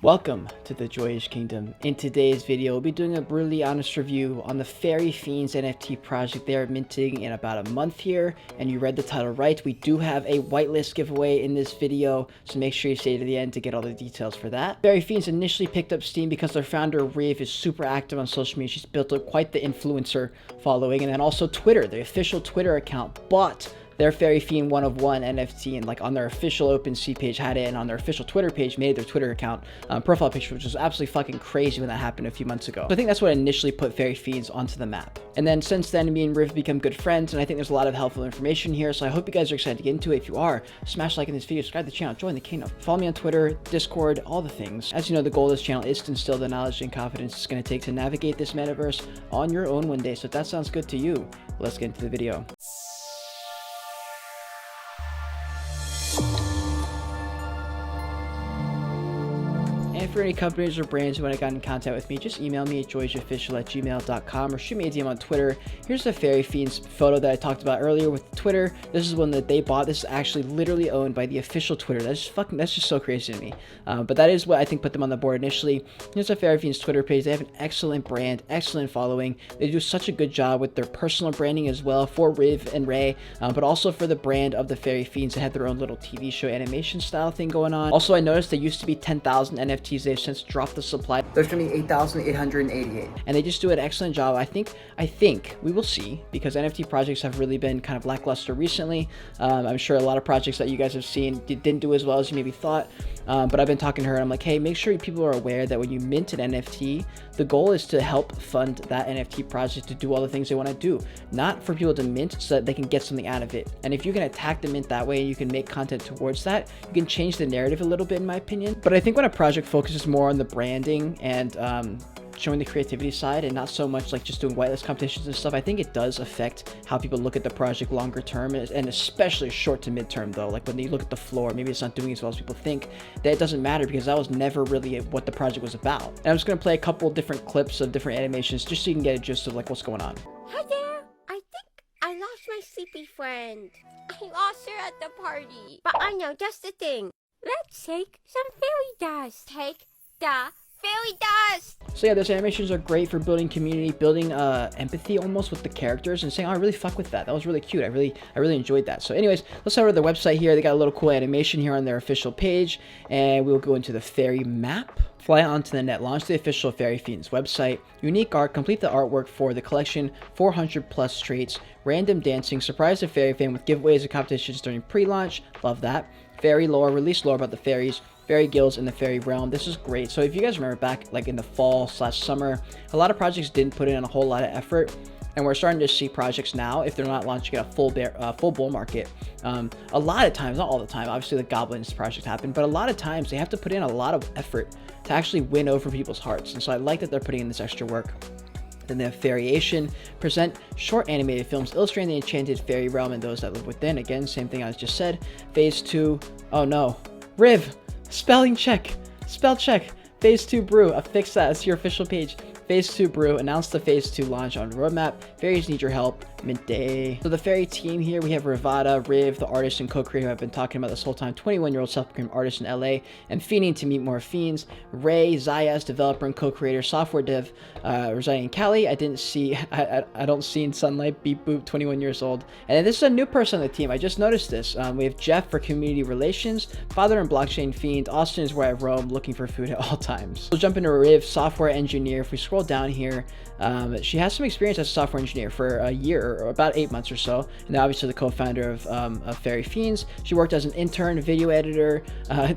Welcome to the Joyish Kingdom. In today's video, we'll be doing a brutally honest review on the Fiends NFT project. They are minting in about a month here, and you read the title right. We do have a whitelist giveaway in this video, so make sure you stay to the end to get all the details for that. Fiends initially picked up steam because their founder, Riv, is super active on social media. She's built up quite the influencer following, and then also Twitter, the official Twitter account, bought their Fiend 1 of 1 NFT, and like on their official OpenSea page had it, and on their official Twitter page made their Twitter account profile picture, which was absolutely fucking crazy when that happened a few months ago. So I think that's what initially put Fiends onto the map. And then since then, me and Riv become good friends, and I think there's a lot of helpful information here. So I hope you guys are excited to get into it. If you are, smash like in this video, subscribe to the channel, join the kingdom, follow me on Twitter, Discord, all the things. As you know, the goal of this channel is to instill the knowledge and confidence it's going to take to navigate this metaverse on your own one day. So if that sounds good to you, let's get into the video. And for any companies or brands who want to get in contact with me, just email me at joyofficial@gmail.com or shoot me a DM on Twitter. Here's the Fiends photo that I talked about earlier with Twitter. This is one that they bought. This is actually literally owned by the official Twitter. That's just so crazy to me. But that is what I think put them on the board initially. Here's the Fiends Twitter page. They have an excellent brand, excellent following. They do such a good job with their personal branding as well for Riv and Ray, but also for the brand of the Fiends. They have their own little TV show animation style thing going on. Also, I noticed there used to be 10,000 NFTs. They've since dropped the supply. There's gonna be 8,888, and they just do an excellent job. I think we will see, because NFT projects have really been kind of lackluster recently. I'm sure a lot of projects that you guys have seen didn't do as well as you maybe thought. But I've been talking to her, and I'm like, hey, make sure people are aware that when you mint an NFT, the goal is to help fund that NFT project to do all the things they want to do, not for people to mint so that they can get something out of it. And if you can attack the mint that way and you can make content towards that, you can change the narrative a little bit, in my opinion. But I think when a project focuses more on the branding and showing the creativity side and not so much like just doing whitelist competitions and stuff, I think it does affect how people look at the project longer term, and especially short to mid-term though. Like when they look at the floor, maybe it's not doing as well as people think. That it doesn't matter, because that was never really what the project was about. And I'm just gonna play a couple different clips of different animations just so you can get a gist of like what's going on. Hi there! I think I lost my sleepy friend. I lost her at the party. But I know just the thing. Let's take some fairy dust. Take the fairy dust! So yeah, those animations are great for building community, building empathy almost with the characters, and saying, oh, I really fuck with that. That was really cute. I really enjoyed that. So anyways, let's head over to their website here. They got a little cool animation here on their official page, and we'll go into the fairy map. Fly onto the net, launch the official Fiends website, unique art, complete the artwork for the collection, 400 plus traits, random dancing, surprise the fairy fan with giveaways and competitions during pre-launch, love that, fairy lore, release lore about the fairies, fairy guilds in the fairy realm. This is great. So if you guys remember back like in the fall/summer, a lot of projects didn't put in a whole lot of effort. And we're starting to see projects now, if they're not launching at a full bull market, a lot of times, not all the time, obviously the Goblins project happened, but a lot of times they have to put in a lot of effort to actually win over people's hearts. And so I like that they're putting in this extra work. Then they have Variation, present short animated films illustrating the enchanted fairy realm and those that live within. Again, same thing I just said. Phase 2, oh no, Riv, spelling check, spell check. Phase 2 brew, affix that, it's your official page. Phase 2 brew, announce the Phase 2 launch on roadmap. Fairies need your help, mint day. So the fairy team here, we have Rivada, Riv, the artist and co-creator who I've been talking about this whole time, 21-year-old self-proclaimed artist in LA, and fiending to meet more fiends. Ray, Zayas, developer and co-creator, software dev, residing in Cali. I don't see in sunlight, beep boop, 21 years old. And then this is a new person on the team. I just noticed this. We have Jeff for community relations, father and blockchain fiend. Austin is where I roam, looking for food at all times. We'll jump into Riv, software engineer. If we scroll down here, she has some experience as a software engineer for a year, or about 8 months or so, and obviously the co-founder of Fiends. She worked as an intern, video editor,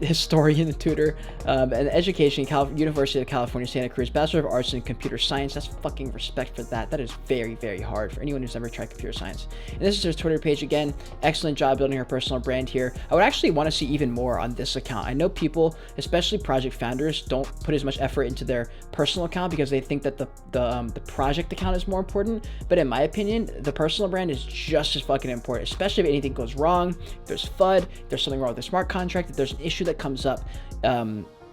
historian, and tutor, and education, University of California, Santa Cruz, Bachelor of Arts in Computer Science. That's fucking respect for that. That is very, very hard for anyone who's ever tried computer science. And this is her Twitter page again. Excellent job building her personal brand here. I would actually want to see even more on this account. I know people, especially project founders, don't put as much effort into their personal account because they think that the project account is more important. But in my opinion, the personal brand is just as fucking important, especially if anything goes wrong, if there's FUD, if there's something wrong with the smart contract, if there's an issue that comes up.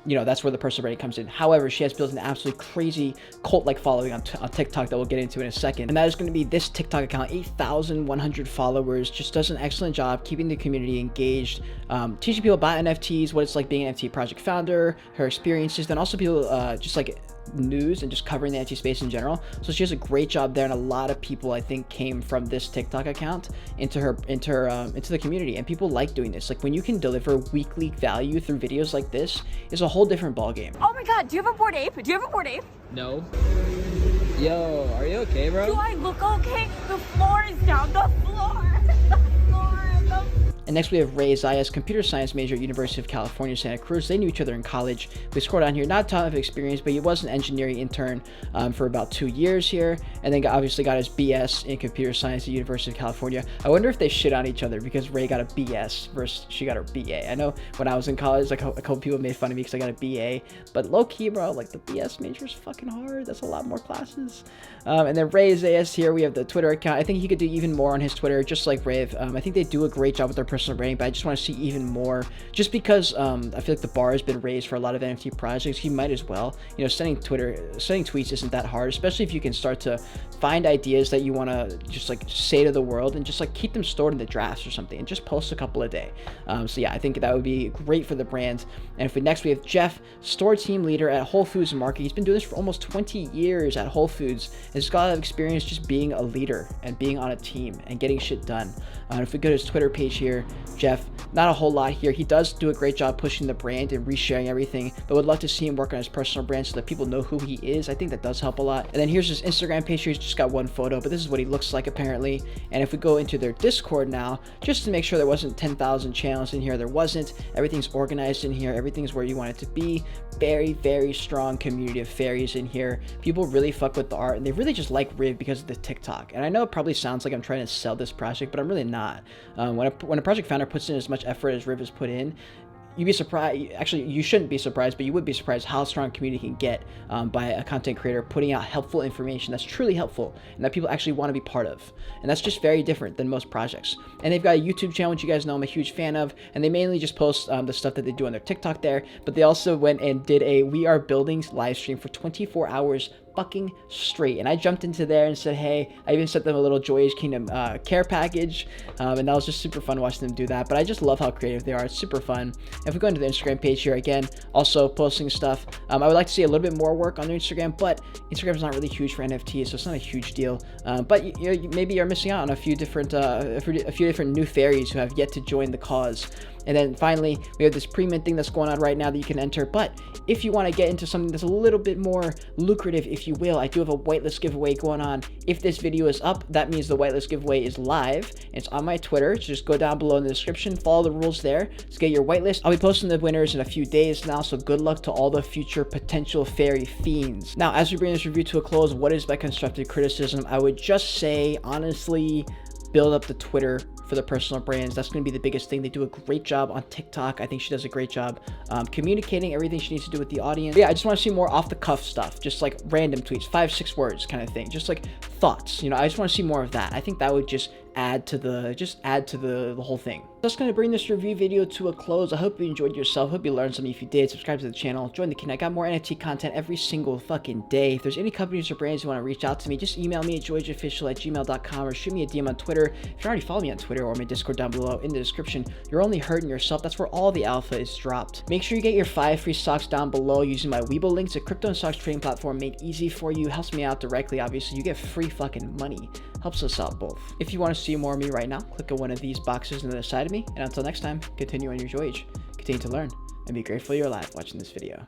you know, that's where the personal branding comes in. However, she has built an absolutely crazy cult-like following on TikTok that we'll get into in a second. And that is going to be this TikTok account, 8,100 followers, just does an excellent job keeping the community engaged, teaching people about NFTs, what it's like being an NFT project founder, her experiences, then also people just like news and just covering the NFT space in general. So she does a great job there, and a lot of people I think came from this TikTok account into the community, and people like doing this. Like when you can deliver weekly value through videos like this, is a whole different ball game. Oh my god, do you have a Bored Ape? Do you have a Bored Ape? No. Yo, are you okay, bro? Do I look okay? The floor is down. The floor. The floor. And next we have Ray Zayas, computer science major at University of California, Santa Cruz. They knew each other in college. We scroll down here, not a ton of experience, but he was an engineering intern for about 2 years here, and then obviously got his BS in computer science at University of California. I wonder if they shit on each other because Ray got a BS versus she got her BA. I know when I was in college, like a couple people made fun of me because I got a BA, but low key, bro, like the BS major is fucking hard. That's a lot more classes. And then Ray Zayas here, we have the Twitter account. I think he could do even more on his Twitter, just like Rave. I think they do a great job with their personal branding, but I just want to see even more, just because I feel like the bar has been raised for a lot of NFT projects. He might as well, you know, sending tweets isn't that hard, especially if you can start to find ideas that you want to just like say to the world and just like keep them stored in the drafts or something and just post a couple a day. So yeah, I think that would be great for the brand. And next we have Jeff, store team leader at Whole Foods Market. He's been doing this for almost 20 years at Whole Foods. He's got a lot of experience just being a leader and being on a team and getting shit done. If we go to his Twitter page here, Jeff, not a whole lot here. He does do a great job pushing the brand and resharing everything, but would love to see him work on his personal brand so that people know who he is. I think that does help a lot. And then here's his Instagram page here. He's just got one photo, but this is what he looks like apparently. And if we go into their Discord now, just to make sure there wasn't 10,000 channels in here, there wasn't. Everything's organized in here. Everything's where you want it to be. Very, very strong community of fairies in here. People really fuck with the art, and they really just like Riv because of the TikTok. And I know it probably sounds like I'm trying to sell this project, but I'm really not. When a project founder puts in as much effort as Riv has put in, you'd be surprised. Actually, you shouldn't be surprised, but you would be surprised how strong a community can get by a content creator putting out helpful information that's truly helpful and that people actually want to be part of. And that's just very different than most projects. And they've got a YouTube channel, which you guys know I'm a huge fan of, and they mainly just post the stuff that they do on their TikTok there, but they also went and did a We Are Buildings live stream for 24 hours fucking straight, and I jumped into there and said hey. I even sent them a little Joy's Kingdom care package, and that was just super fun watching them do that. But I just love how creative they are. It's super fun. If we go into the Instagram page here again, also posting stuff, I would like to see a little bit more work on their Instagram, but Instagram's not really huge for NFTs, so it's not a huge deal. But you know, maybe you're missing out on a few different new fairies who have yet to join the cause. And then finally, we have this pre-mint thing that's going on right now that you can enter. But if you want to get into something that's a little bit more lucrative, if you will, I do have a whitelist giveaway going on. If this video is up, that means the whitelist giveaway is live. It's on my Twitter. So just go down below in the description, follow the rules there to get your whitelist. I'll be posting the winners in a few days now, so good luck to all the future potential fairy fiends. Now, as we bring this review to a close, what is my constructive criticism? I would just say, honestly, build up the Twitter for the personal brands. That's going to be the biggest thing. They do a great job on TikTok. I think she does a great job communicating everything she needs to do with the audience. But yeah, I just want to see more off the cuff stuff, just like random tweets, 5-6 words kind of thing, just like thoughts. You know, I just want to see more of that. I think that would just add to the whole thing. That's going to bring this review video to a close. I hope you enjoyed yourself. Hope you learned something. If you did, subscribe to the channel, join the community. I got more NFT content every single fucking day. If there's any companies or brands you want to reach out to me, just email me at georgeofficial@gmail.com or shoot me a DM on Twitter. If you already follow me on Twitter or my Discord down below in the description, you're only hurting yourself. That's where all the alpha is dropped. Make sure you get your 5 free stocks down below using my Webull link. It's a crypto and stocks trading platform made easy for you. Helps me out directly, obviously. You get free fucking money. Helps us out both. If you want to see more of me right now, click on one of these boxes on the other side of me. And until next time, continue on your voyage, continue to learn, and be grateful you're alive watching this video.